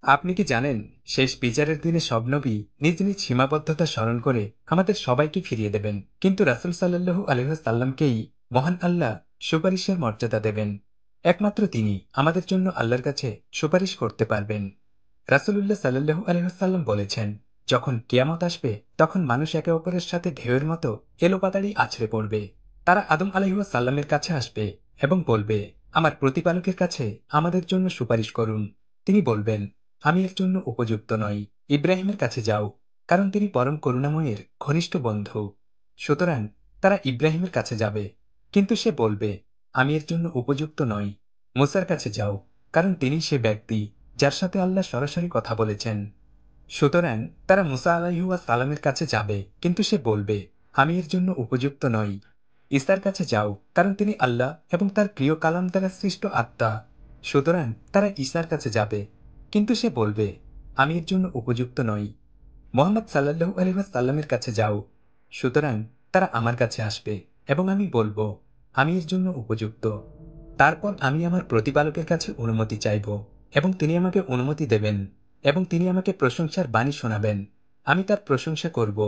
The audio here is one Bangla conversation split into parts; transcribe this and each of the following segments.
আপনি কি জানেন, শেষ বিচারের দিনে সব নবী নিজ নিজ সীমাবদ্ধতা স্মরণ করে আমাদের সবাইকে ফিরিয়ে দেবেন, কিন্তু রাসূল সাল্লাল্লাহু আলাইহি ওয়াসাল্লামকেই মহান আল্লাহ সুপারিশের মর্যাদা দেবেন। একমাত্র তিনি আমাদের জন্য আল্লাহর কাছে সুপারিশ করতে পারবেন। রাসূলুল্লাহ সাল্লাল্লাহু আলাইহি ওয়াসাল্লাম বলেছেন, যখন কিয়ামত আসবে তখন মানুষ একে অপরের সাথে ঢেউয়ের মতো এলোপাতাড়ি আছড়ে পড়বে। তারা আদম আলাইহিস সালামের কাছে আসবে এবং বলবে, আমার প্রতিপালকের কাছে আমাদের জন্য সুপারিশ করুন। তিনি বলবেন, আমি এর জন্য উপযুক্ত নই। ইব্রাহিমের কাছে যাও, কারণ তিনি পরম করুণাময়ের ঘনিষ্ঠ বন্ধু। সুতরাং তারা ইব্রাহিমের কাছে যাবে, কিন্তু সে বলবে, আমি এর জন্য উপযুক্ত নই। মুসার কাছে যাও, কারণ তিনি সে ব্যক্তি যার সাথে আল্লাহ সরাসরি কথা বলেছেন। সুতরাং তারা মুসা আলাইহিস সালামের কাছে যাবে, কিন্তু সে বলবে, আমি এর জন্য উপযুক্ত নই। ঈসার কাছে যাও, কারণ তিনি আল্লাহ এবং তার প্রিয় কালাম দ্বারা সৃষ্ট আত্মা। সুতরাং তারা ঈসার কাছে যাবে, কিন্তু সে বলবে, আমি এর জন্য উপযুক্ত নই। মোহাম্মদ সাল্লাল্লাহু আলাইহি ওয়াসাল্লামের কাছে যাও। সুতরাং তারা আমার কাছে আসবে এবং আমি বলবো, আমি এর জন্য উপযুক্ত। তারপর আমি আমার প্রতিপালকের কাছে অনুমতি চাইব এবং তিনি আমাকে অনুমতি দেবেন এবং তিনি আমাকে প্রশংসার বাণী শোনাবেন। আমি তার প্রশংসা করব,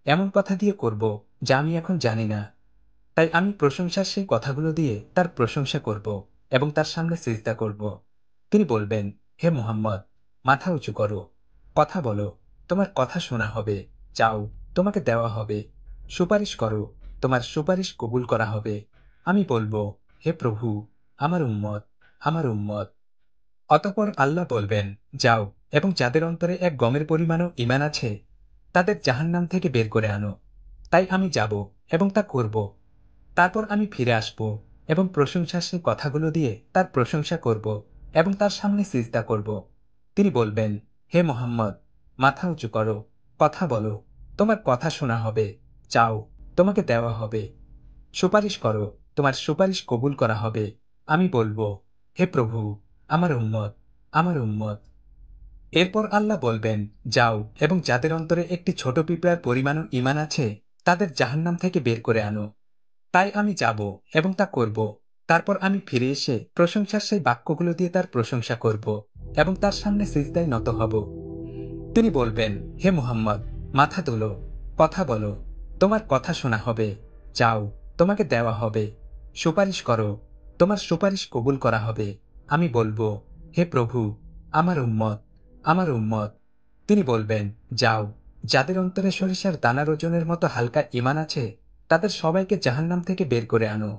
এমন কথা দিয়ে করব যা আমি এখন জানি না। তাই আমি প্রশংসার সেই কথাগুলো দিয়ে তার প্রশংসা করব এবং তার সামনে সিজদা করব। তিনি বলবেন, হে মুহাম্মদ, মাথা উঁচু করো, কথা বলো, তোমার কথা শোনা হবে। চাও, তোমাকে দেওয়া হবে। সুপারিশ করো, তোমার সুপারিশ কবুল করা হবে। আমি বলবো, হে প্রভু, আমার উম্মত, আমার উম্মত। অতঃপর আল্লাহ বলবেন, যাও এবং যাদের অন্তরে এক গমের পরিমাণও ঈমান আছে তাদের জাহান্নাম থেকে বের করে আনো। তাই আমি যাব এবং তা করব। তারপর আমি ফিরে আসব এবং প্রশংসার সেই কথাগুলো দিয়ে তার প্রশংসা করব এবং তার সামনে সিজদা করব। তিনি বলবেন, হে মোহাম্মদ, মাথা উঁচু করো, কথা বলো, তোমার কথা শোনা হবে। চাও, তোমাকে দেওয়া হবে। সুপারিশ করো, তোমার সুপারিশ কবুল করা হবে। আমি বলবো, হে প্রভু, আমার উম্মত, আমার উম্মত। এরপর আল্লাহ বলবেন, যাও এবং যাদের অন্তরে একটি ছোট পিঁপড়ার পরিমাণও ঈমান আছে তাদের জাহান্নাম থেকে বের করে আনো। তাই আমি যাব এবং তা করব। তারপর আমি ফিরে এসে প্রশংসার সেই বাক্যগুলো দিয়ে তার প্রশংসা করব এবং তার সামনে সিজদায় নত হব। তিনি বলবেন, হে মুহাম্মদ, মাথা তোলো, কথা বলো, তোমার কথা শোনা হবে। যাও, তোমাকে দেওয়া হবে। সুপারিশ করো, তোমার সুপারিশ কবুল করা হবে। আমি বলবো, হে প্রভু, আমার উম্মত, আমার উম্মত। তিনি বলবেন, যাও, যাদের অন্তরে সরিষার দানার ওজনের মতো হালকা ঈমান আছে তাদের সবাইকে জাহান্নাম থেকে বের করে আনো।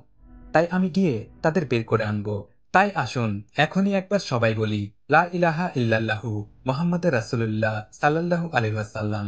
তাই আমি গিয়ে তাদের বের করে আনবো। তাই আসুন এখনই একবার সবাই বলি, লা ইলাহা ইল্লাল্লাহু মুহাম্মাদুর রাসূলুল্লাহ সাল্লাল্লাহু আলাইহি ওয়াসাল্লাম।